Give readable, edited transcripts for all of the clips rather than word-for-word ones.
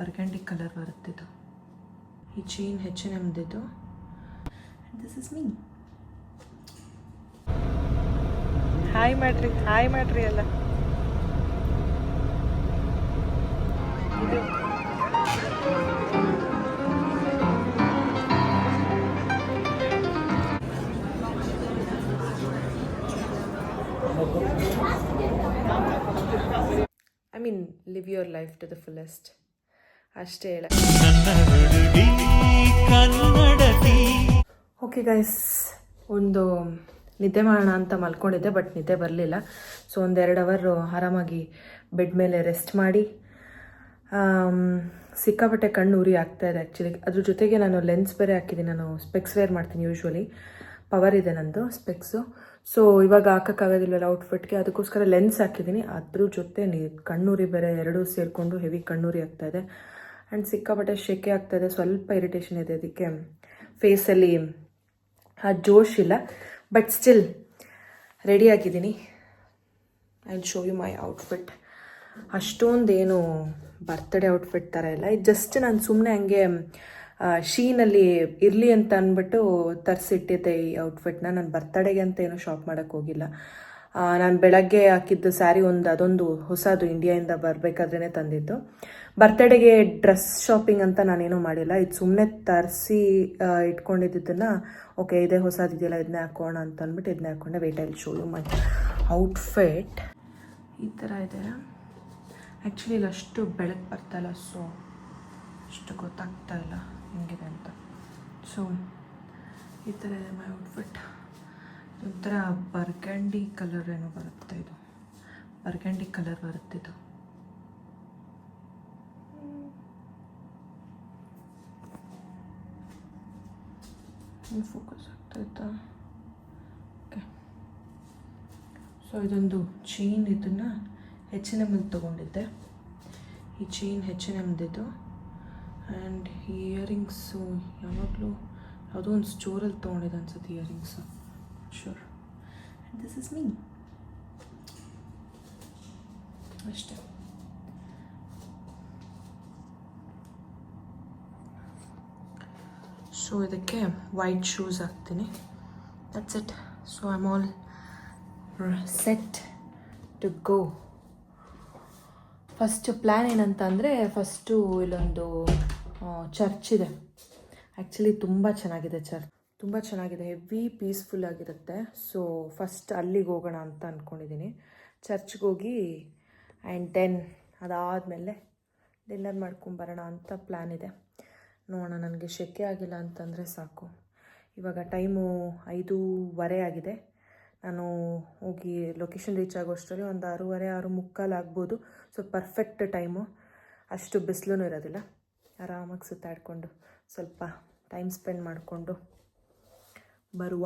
ಬರ್ಗಂಡಿ colour ಬರುತ್ತಿದ್ದು. ಈ chain H&Mದಿದ್ದು. This is me. ಹಾಯ್ ಮಾಡ್ರಿ ಎಲ್ಲ. ಇದು I mean live your life to the fullest ಅಷ್ಟೇ ಹೇಳ. ಓಕೆ ಗೈಸ್, ಒಂದು ನಿದ್ದೆ ಮಾಡೋಣ ಅಂತ ಮಲ್ಕೊಂಡಿದ್ದೆ, ಬಟ್ ನಿದ್ದೆ ಬರಲಿಲ್ಲ. ಸೊ 1-2 ಅವರ್ ಆರಾಮಾಗಿ ಬೆಡ್ ಮೇಲೆ ರೆಸ್ಟ್ ಮಾಡಿ ಸಿಕ್ಕಾಪಟ್ಟೆ ಕಣ್ಣು ಉರಿ ಆಗ್ತಾಯಿದೆ ಆ್ಯಕ್ಚುಲಿ. ಅದ್ರ ಜೊತೆಗೆ ನಾನು ಲೆನ್ಸ್ ಬೇರೆ ಹಾಕಿದ್ದೀನಿ. ನಾನು ಸ್ಪೆಕ್ಸ್ ವೇರ್ ಮಾಡ್ತೀನಿ ಯೂಶ್ವಲಿ, ಪವರ್ ಇದೆ ನಂದು ಸ್ಪೆಕ್ಸು. ಸೊ ಇವಾಗ ಹಾಕೋಕ್ಕಾಗೋದಿಲ್ಲ ಔಟ್ಫಿಟ್ಗೆ, ಅದಕ್ಕೋಸ್ಕರ ಲೆನ್ಸ್ ಹಾಕಿದ್ದೀನಿ. ಅದ್ರ ಜೊತೆ ಕಣ್ಣೂರಿ ಬೇರೆ ಎರಡೂ ಸೇರಿಕೊಂಡು ಹೆವಿ ಕಣ್ಣೂರಿ ಆಗ್ತಾಯಿದೆ. ಆ್ಯಂಡ್ ಸಿಕ್ಕಾಪಟ್ಟೆ ಶೆಕೆ ಆಗ್ತಾಯಿದೆ, ಸ್ವಲ್ಪ ಇರಿಟೇಷನ್ ಇದೆ. ಅದಕ್ಕೆ ಫೇಸಲ್ಲಿ ಆ ಜೋಶ್ ಇಲ್ಲ, ಬಟ್ ಸ್ಟಿಲ್ ರೆಡಿ ಆಗಿದ್ದೀನಿ. I will show you my outfit. ಅಷ್ಟೊಂದೇನು ಬರ್ತ್ಡೇ ಔಟ್ಫಿಟ್ ಥರ ಇಲ್ಲ, ಇದು ಜಸ್ಟ್ ನಾನು ಸುಮ್ಮನೆ ಹಂಗೆ ಶೀನಲ್ಲಿ ಇರಲಿ ಅಂತ ಅಂದ್ಬಿಟ್ಟು ತರಿಸಿಟ್ಟಿದ್ದೆ ಈ ಔಟ್ಫಿಟ್ನ. ನಾನು ಬರ್ತಡೇಗೆ ಅಂತ ಏನೂ ಶಾಪ್ ಮಾಡೋಕ್ಕೆ ಹೋಗಿಲ್ಲ. ನಾನು ಬೆಳಗ್ಗೆ ಹಾಕಿದ್ದು ಸ್ಯಾರಿ ಅದೊಂದು ಹೊಸದು ಇಂಡಿಯಾಯಿಂದ ಬರಬೇಕಾದ್ರೇ ತಂದಿದ್ದು. ಬರ್ತಡೇಗೆ ಡ್ರೆಸ್ ಶಾಪಿಂಗ್ ಅಂತ ನಾನೇನೂ ಮಾಡಿಲ್ಲ. ಇದು ಸುಮ್ಮನೆ ತರಿಸಿ ಇಟ್ಕೊಂಡಿದ್ದನ್ನು ಓಕೆ ಇದೇ ಹೊಸದಿದೆಯಲ್ಲ ಇದನ್ನೇ ಹಾಕೋಣ ಅಂತ ಅಂದ್ಬಿಟ್ಟು ಇದನ್ನೇ ಹಾಕ್ಕೊಂಡೆ. Wait I will show you my outfit. ಈ ಥರ ಇದೆ. ಆ್ಯಕ್ಚುಲಿ ಇಲ್ಲಿ ಅಷ್ಟು ಬೆಳಕು ಬರ್ತಾಯಿಲ್ಲ, ಸೊ ಅಷ್ಟು ಗೊತ್ತಾಗ್ತಾ ಇಲ್ಲ ಹೆಂಗಿದೆ ಅಂತ. ಸೊ ಈ ಥರ ಇದೆ ಮೈ ಔಟ್ಫಿಟ್. ಒಂಥರ ಬರ್ಗಂಡಿ ಕಲರ್ ಏನೋ ಬರುತ್ತೆ, ಇದು ಬರ್ಗಂಡಿ ಕಲರ್ ಬರುತ್ತಿದ್ದು. ಫೋಕಸ್ ಆಗ್ತಾಯಿತ್ತಾ? ಓಕೆ. ಸೊ ಇದೊಂದು ಚೈನ್, ಇದನ್ನು H&M ತೊಗೊಂಡಿದ್ದೆ. ಈ ಚೈನ್ H&Mದಿದ್ದು. ಆ್ಯಂಡ್ ಇಯರಿಂಗ್ಸು ಯಾವಾಗಲೂ ಯಾವುದೋ ಒಂದು ಸ್ಟೋರಲ್ಲಿ ತೊಗೊಂಡಿದ್ದೆ ಅನ್ಸುತ್ತೆ earrings, sure. And this is me ಅಷ್ಟೇ. ಸೊ ಇದಕ್ಕೆ ವೈಟ್ ಶೂಸ್ ಹಾಕ್ತೀನಿ. That's it. So I am all set to go. First plan ಏನಂತ ಅಂದರೆ, ಫಸ್ಟು ಇಲ್ಲೊಂದು ಚರ್ಚ್ ಇದೆ. ಆ್ಯಕ್ಚುಲಿ ತುಂಬ ಚೆನ್ನಾಗಿದೆ ಚರ್ಚ್, ತುಂಬ ಚೆನ್ನಾಗಿದೆ, ಹೆವಿ ಪೀಸ್ಫುಲ್ ಆಗಿರುತ್ತೆ. ಸೊ ಫಸ್ಟ್ ಅಲ್ಲಿಗೆ ಹೋಗೋಣ ಅಂತ ಅಂದ್ಕೊಂಡಿದ್ದೀನಿ. ಚರ್ಚ್ಗೆ ಹೋಗಿ ಆ್ಯಂಡ್ ದೆನ್ ಅದಾದಮೇಲೆ ಡಿನ್ನರ್ ಮಾಡ್ಕೊಂಬರೋಣ ಅಂತ ಪ್ಲ್ಯಾನ್ ಇದೆ. ನೋಡೋಣ, ನನಗೆ ಶೆಕೆ ಆಗಿಲ್ಲ ಅಂತಂದರೆ ಸಾಕು. ಇವಾಗ ಟೈಮು 5:15 ಆಗಿದೆ. ನಾನು ಹೋಗಿ ಲೊಕೇಶನ್ ರೀಚ್ ಆಗೋ ಅಷ್ಟರಲ್ಲಿ ಒಂದು 6:30, 6:45 ಆಗ್ಬೋದು. ಸೊ ಪರ್ಫೆಕ್ಟ್ ಟೈಮು, ಅಷ್ಟು ಬಿಸಿಲೂ ಇರೋದಿಲ್ಲ. ಆರಾಮಾಗಿ ಸುತ್ತಾಡಿಕೊಂಡು ಸ್ವಲ್ಪ ಟೈಮ್ ಸ್ಪೆಂಡ್ ಮಾಡಿಕೊಂಡು ಬರುವ.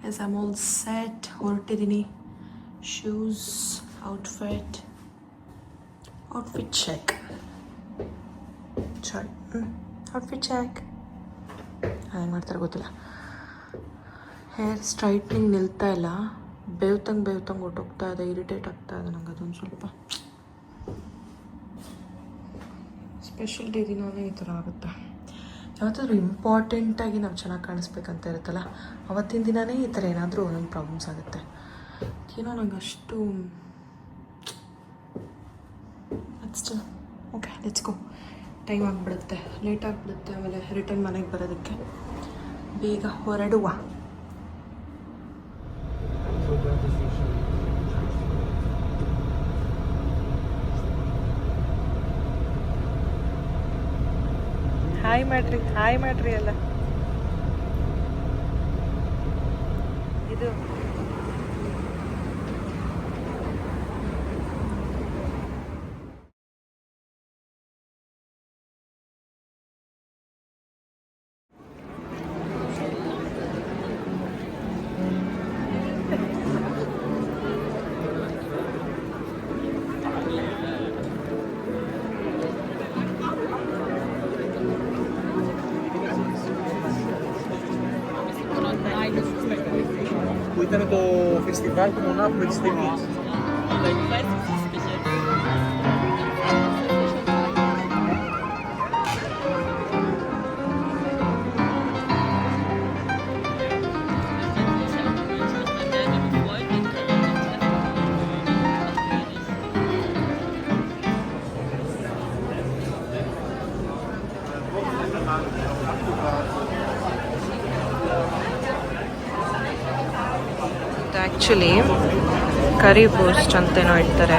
Yes, I am all set. ಹೊರಟಿದ್ದೀನಿ. Shoes, outfit check. Outfit check. ಹೆಂಗೆ ಮಾಡ್ತಾರೆ ಗೊತ್ತಿಲ್ಲ. ಹೇರ್ ಸ್ಟ್ರೈಟ್ನಿಂಗ್ ನಿಲ್ತಾ ಇಲ್ಲ, ಬೇವ್ತಂಗೆ ಹೊಟ್ಟೋಗ್ತಾ ಇದೆ, ಇರಿಟೇಟ್ ಆಗ್ತಾ ಇದೆ ನಂಗೆ ಅದೊಂದು ಸ್ವಲ್ಪ. ಸ್ಪೆಷಲ್ ಡೇ ದಿನವೇ ಈ ಥರ ಆಗುತ್ತೆ. ಯಾವತ್ತಾದ್ರೂ ಇಂಪಾರ್ಟೆಂಟಾಗಿ ನಾವು ಚೆನ್ನಾಗಿ ಕಾಣಿಸ್ಬೇಕಂತ ಇರುತ್ತಲ್ಲ, ಅವತ್ತಿನ ದಿನವೇ ಈ ಥರ ಏನಾದರೂ ಒಂದೊಂದು ಪ್ರಾಬ್ಲಮ್ಸ್ ಆಗುತ್ತೆ. ಏನೋ ನಂಗೆ ಅಷ್ಟು ಅಷ್ಟು ಓಕೆ, ಲೆಟ್ಸ್ ಗೋ. ಟೈಮ್ ಆಗಿಬಿಡುತ್ತೆ, ಲೇಟ್ ಆಗಿಬಿಡುತ್ತೆ. ಆಮೇಲೆ ರಿಟರ್ನ್ ಮನೆಗೆ ಬರೋದಕ್ಕೆ ಬೇಗ ಹೊರಡುವ. ಹಾಯ್ ಮಾಡ್ರಿ ಎಲ್ಲ. ಇದು Που ήταν το φεστιβάλ του Μονάχου με τις ταινίες. Weil du weißt, wie süß mich ist. Actually ಕರಿ ಬೋಸ್ಟ್ ಅಂತೇನೋ ಇಡ್ತಾರೆ.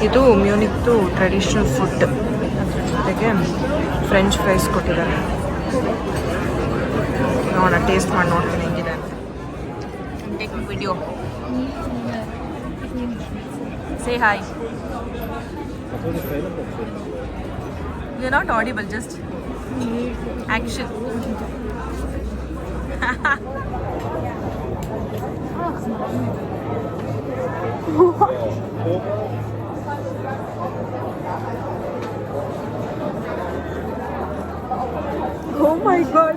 ಇದು ಮ್ಯೂನಿಕ್ದು ಟ್ರೆಡಿಷ್ನಲ್ ಫುಡ್. ಅದ್ರ ಜೊತೆಗೆ ಫ್ರೆಂಚ್ ಫ್ರೈಸ್ ಕೊಟ್ಟಿದ್ದಾರೆ. ನೋಡೋಣ, ಟೇಸ್ಟ್ ಮಾಡಿ ನೋಡ್ತೀನಿ ಹೆಂಗಿದೆ ಅಂತ. Take video. Say hi. You are not audible, just action. Oh my god.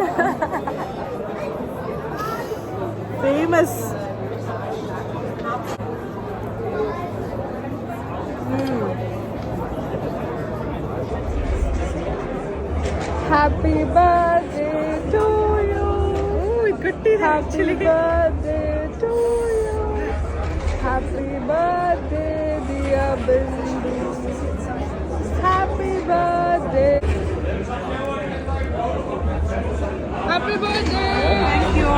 Famous. Happy birthday to you. Oh, it's good. Happy birthday to you. Happy birthday, dear Bindu. Happy birthday. Happy birthday. Thank you.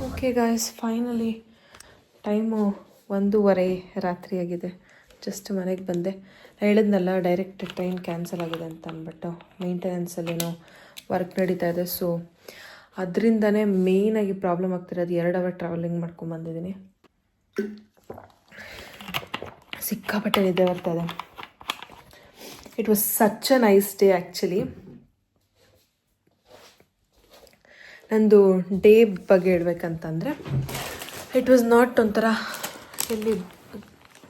Okay guys, finally time 1:30 ರಾತ್ರಿ ಆಗಿದೆ. Just ಮನೆಗೆ ಬಂದೆ. ನಾನು ಹೇಳಿದ್ನಲ್ಲ, direct train cancel ಆಗಿದೆ ಅಂತ ಅಂದ್ಬಿಟ್ಟು. ಮೇಂಟೆನೆನ್ಸಲ್ಲೇನೋ work ನಡೀತಾ ಇದೆ. ಸೊ ಅದರಿಂದನೇ ಮೇಯ್ನಾಗಿ ಪ್ರಾಬ್ಲಮ್ ಆಗ್ತಿರೋದು. 2 ಅವರ್ ಟ್ರಾವೆಲಿಂಗ್ ಮಾಡ್ಕೊಂಬಂದಿದ್ದೀನಿ. ಸಿಕ್ಕಾಪಟ್ಟೆ ನಿದ್ದೆ ಬರ್ತಾ ಇದೆ. It was such a nice day actually. ನಂದು ಡೇ ಬಗ್ಗೆ ಹೇಳ್ಬೇಕಂತಂದರೆ, ಇಟ್ ವಾಸ್ ನಾಟ್ ಒಂಥರ ಎಲ್ಲಿ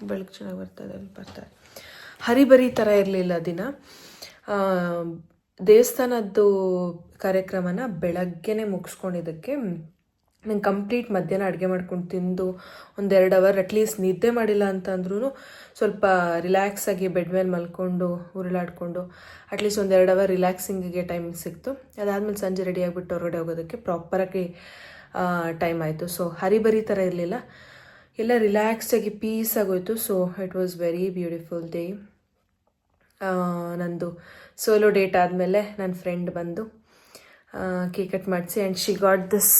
ಬೆಳಗ್ಗೆ ಚೆನ್ನಾಗಿ ಬರ್ತಾರೆ ಹರಿಬರಿ ಥರ ಇರಲಿಲ್ಲ ದಿನ. ದೇವಸ್ಥಾನದ್ದು ಕಾರ್ಯಕ್ರಮನ ಬೆಳಗ್ಗೆನೇ ಮುಗಿಸ್ಕೊಂಡಿದ್ದಕ್ಕೆ ನಂಗೆ ಕಂಪ್ಲೀಟ್ ಮಧ್ಯಾಹ್ನ ಅಡುಗೆ ಮಾಡ್ಕೊಂಡು ತಿಂದು 1-2 ಅವರ್ ಅಟ್ಲೀಸ್ಟ್ ನಿದ್ದೆ ಮಾಡಿಲ್ಲ ಅಂತಂದ್ರೂ ಸ್ವಲ್ಪ ರಿಲ್ಯಾಕ್ಸಾಗಿ ಬೆಡ್ ಮೇಲೆ ಮಲ್ಕೊಂಡು ಉರುಳಾಡಿಕೊಂಡು ಅಟ್ಲೀಸ್ಟ್ 1-2 ಅವರ್ ರಿಲ್ಯಾಕ್ಸಿಂಗಿಗೆ ಟೈಮ್ ಸಿಕ್ತು. ಅದಾದಮೇಲೆ ಸಂಜೆ ರೆಡಿ ಆಗಿಬಿಟ್ಟು ಹೊರಗಡೆ ಹೋಗೋದಕ್ಕೆ ಪ್ರಾಪರಾಗಿ ಟೈಮ್ ಆಯಿತು. ಸೊ ಹರಿಬರಿ ಥರ ಇರಲಿಲ್ಲ, ಎಲ್ಲ ರಿಲ್ಯಾಕ್ಸಾಗಿ ಪೀಸ್ ಆಗೋಯ್ತು. So it was very beautiful day. ನಂದು ಸೋಲೋ ಡೇಟ್ ಆದಮೇಲೆ ನನ್ನ ಫ್ರೆಂಡ್ ಬಂದು ಕೇಕ್ ಕಟ್ ಮಾಡಿಸಿ and she got this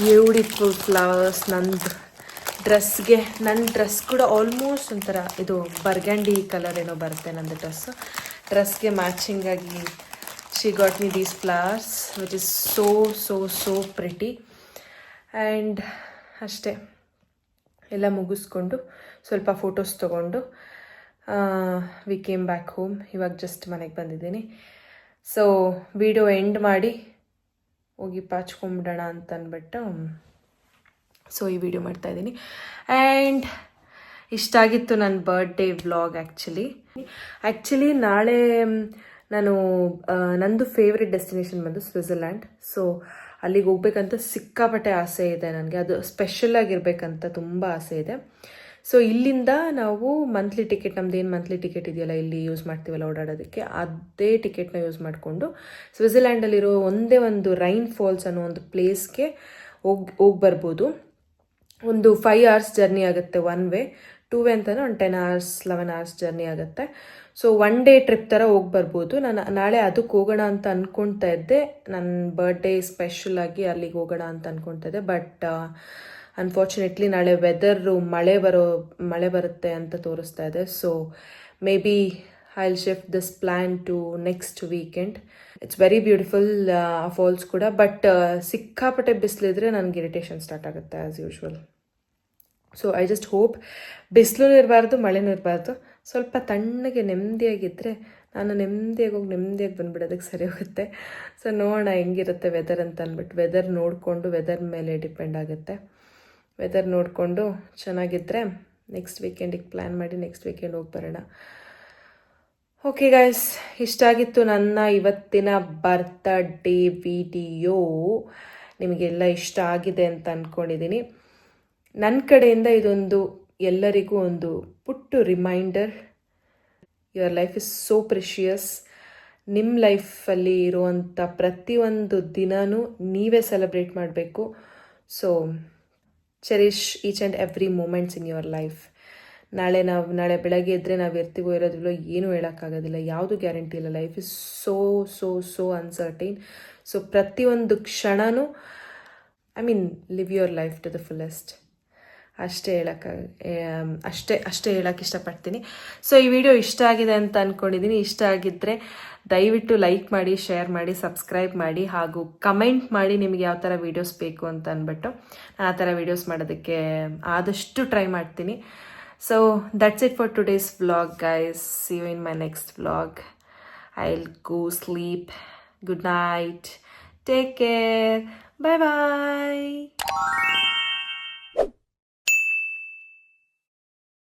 beautiful flowers. ನನ್ನ ಡ್ರೆಸ್ ಕೂಡ ಆಲ್ಮೋಸ್ಟ್ ಒಂಥರ ಇದು ಬರ್ಗ್ಯಾಂಡಿ ಕಲರ್ ಏನೋ ಬರುತ್ತೆ ನಂದು ಡ್ರೆಸ್ಗೆ ಮ್ಯಾಚಿಂಗಾಗಿ she got me these flowers which is so pretty. And ಅಷ್ಟೇ, ಎಲ್ಲ ಮುಗಿಸ್ಕೊಂಡು ಸ್ವಲ್ಪ ಫೋಟೋಸ್ ತೊಗೊಂಡು ವಿ ಕೇಮ್ ಬ್ಯಾಕ್ ಹೋಮ್. ಇವಾಗ ಜಸ್ಟ್ ಮನೆಗೆ ಬಂದಿದ್ದೀನಿ. ಸೊ ವಿಡಿಯೋ ಎಂಡ್ ಮಾಡಿ ಹೋಗಿ ಪಾಚ್ಕೊಂಬಿಡೋಣ ಅಂತ ಅಂದ್ಬಿಟ್ಟು ಸೊ ಈ ವಿಡಿಯೋ ಮಾಡ್ತಾಯಿದ್ದೀನಿ. ಆ್ಯಂಡ್ ಇಷ್ಟಾಗಿತ್ತು ನನ್ನ ಬರ್ಡೇ ವ್ಲಾಗ್. ಆ್ಯಕ್ಚುಲಿ ನಾಳೆ ನಂದು ಫೇವ್ರೆಟ್ ಡೆಸ್ಟಿನೇಷನ್ ಬಂದು ಸ್ವಿಟ್ಜರ್ಲ್ಯಾಂಡ್. ಸೊ ಅಲ್ಲಿಗೆ ಹೋಗ್ಬೇಕಂತ ಸಿಕ್ಕಾಪಟ್ಟೆ ಆಸೆ ಇದೆ ನನಗೆ. ಅದು ಸ್ಪೆಷಲಾಗಿರ್ಬೇಕಂತ ತುಂಬ ಆಸೆ ಇದೆ. ಸೊ ಇಲ್ಲಿಂದ ನಾವು ಮಂತ್ಲಿ ಟಿಕೆಟ್, ನಮ್ದೇನು ಮಂತ್ಲಿ ಟಿಕೆಟ್ ಇದೆಯಲ್ಲ ಇಲ್ಲಿ ಯೂಸ್ ಮಾಡ್ತೀವಲ್ಲ ಓಡಾಡೋದಕ್ಕೆ, ಅದೇ ಟಿಕೆಟ್ನ ಯೂಸ್ ಮಾಡಿಕೊಂಡು ಸ್ವಿಟ್ಜರ್ಲ್ಯಾಂಡಲ್ಲಿರೋ ಒಂದೇ ಒಂದು ರೈನ್ ಫಾಲ್ಸ್ ಅನ್ನೋ ಒಂದು ಪ್ಲೇಸ್ಗೆ ಹೋಗಿ ಬರ್ಬೋದು. ಒಂದು 5 hours ಜರ್ನಿ ಆಗುತ್ತೆ ಒನ್ ವೇ. 2 ವೇ ಅಂತಲೇ ಒಂದು 10 hours 11 hours ಜರ್ನಿ ಆಗುತ್ತೆ. ಸೊ 1 day ಟ್ರಿಪ್ ಥರ ಹೋಗಿ ಬರ್ಬೋದು. ನಾನು ನಾಳೆ ಅದಕ್ಕೆ ಹೋಗೋಣ ಅಂತ ಅಂದ್ಕೊಳ್ತಾ ಇದ್ದೆ. ನನ್ನ ಬರ್ಡೇ ಸ್ಪೆಷಲಾಗಿ ಅಲ್ಲಿಗೆ ಹೋಗೋಣ ಅಂತ ಅಂದ್ಕೊಳ್ತಾ ಇದ್ದೆ. ಬಟ್ ಅನ್ಫಾರ್ಚುನೇಟ್ಲಿ ನಾಳೆ ವೆದರು ಮಳೆ ಬರುತ್ತೆ ಅಂತ ತೋರಿಸ್ತಾ ಇದೆ. So maybe I will shift this plan to next weekend. It's very beautiful falls ಕೂಡ. ಬಟ್ ಸಿಕ್ಕಾಪಟ್ಟೆ ಬಿಸಿಲಿದ್ರೆ ನನಗೆ ಇರಿಟೇಷನ್ ಸ್ಟಾರ್ಟ್ ಆಗುತ್ತೆ as usual. So I just hope ಬಿಸಿಲು ಇರಬಾರ್ದು, ಮಳೆನೂ ಇರಬಾರ್ದು, ಸ್ವಲ್ಪ ತಣ್ಣಗೆ ನೆಮ್ಮದಿಯಾಗಿದ್ದರೆ ನಾನು ನೆಮ್ಮದಿಯಾಗಿ ಹೋಗಿ ನೆಮ್ಮದಿಯಾಗಿ ಬಂದುಬಿಡೋದಕ್ಕೆ ಸರಿ ಹೋಗುತ್ತೆ. ಸೊ ನೋಡೋಣ ಹೆಂಗಿರುತ್ತೆ ವೆದರ್ ಅಂತ ಅಂದ್ಬಿಟ್ಟು. ವೆದರ್ ನೋಡಿಕೊಂಡು, ವೆದರ್ ಮೇಲೆ ಡಿಪೆಂಡ್ ಆಗುತ್ತೆ. ವೆದರ್ ನೋಡಿಕೊಂಡು ಚೆನ್ನಾಗಿದ್ದರೆ ನೆಕ್ಸ್ಟ್ ವೀಕೆಂಡಿಗೆ ಪ್ಲ್ಯಾನ್ ಮಾಡಿ ನೆಕ್ಸ್ಟ್ ವೀಕೆಂಡ್ ಹೋಗಿ ಬರೋಣ. ಓಕೆ ಗಾಯ್ಸ್, ಇಷ್ಟಾಗಿತ್ತು ನನ್ನ ಇವತ್ತಿನ ಬರ್ತ್ಡೇ ವಿಡಿಯೋ. ನಿಮಗೆಲ್ಲ ಇಷ್ಟ ಆಗಿದೆ ಅಂತ ಅಂದ್ಕೊಂಡಿದ್ದೀನಿ. ನನ್ನ ಕಡೆಯಿಂದ ಇದೊಂದು ಎಲ್ಲರಿಗೂ ಒಂದು ಪುಟ್ಟು reminder. Your life is so precious. ನಿಮ್ಮ ಲೈಫಲ್ಲಿ ಇರುವಂಥ ಪ್ರತಿಯೊಂದು ದಿನವೂ ನೀವೇ ಸೆಲೆಬ್ರೇಟ್ ಮಾಡಬೇಕು. So cherish each and every moments in your life. ನಾಳೆ ಬೆಳಗ್ಗೆ ಇದ್ದರೆ ನಾವು ಇರ್ತೀವೋ ಇರೋದಿಲ್ಲೋ ಏನೂ ಹೇಳೋಕ್ಕಾಗೋದಿಲ್ಲ, ಯಾವುದು ಗ್ಯಾರಂಟಿ ಇಲ್ಲ. Life is so so so uncertain. So ಪ್ರತಿಯೊಂದು ಕ್ಷಣವೂ live your life to the fullest. ಅಷ್ಟೇ ಹೇಳೋಕ್ಕೆ ಇಷ್ಟಪಡ್ತೀನಿ. ಸೊ ಈ ವಿಡಿಯೋ ಇಷ್ಟ ಆಗಿದೆ ಅಂತ ಅಂದ್ಕೊಂಡಿದ್ದೀನಿ. ಇಷ್ಟ ಆಗಿದ್ದರೆ ದಯವಿಟ್ಟು ಲೈಕ್ ಮಾಡಿ, ಶೇರ್ ಮಾಡಿ, ಸಬ್ಸ್ಕ್ರೈಬ್ ಮಾಡಿ, ಹಾಗೂ ಕಮೆಂಟ್ ಮಾಡಿ ನಿಮಗೆ ಯಾವ ಥರ ವೀಡಿಯೋಸ್ ಬೇಕು ಅಂತ ಅಂದ್ಬಿಟ್ಟು. ನಾನು ಆ ಥರ ವೀಡಿಯೋಸ್ ಮಾಡೋದಕ್ಕೆ ಆದಷ್ಟು ಟ್ರೈ ಮಾಡ್ತೀನಿ. So that's it for today's vlog guys. See you in my next vlog. I will go sleep. Good night. Take care. Bye bye.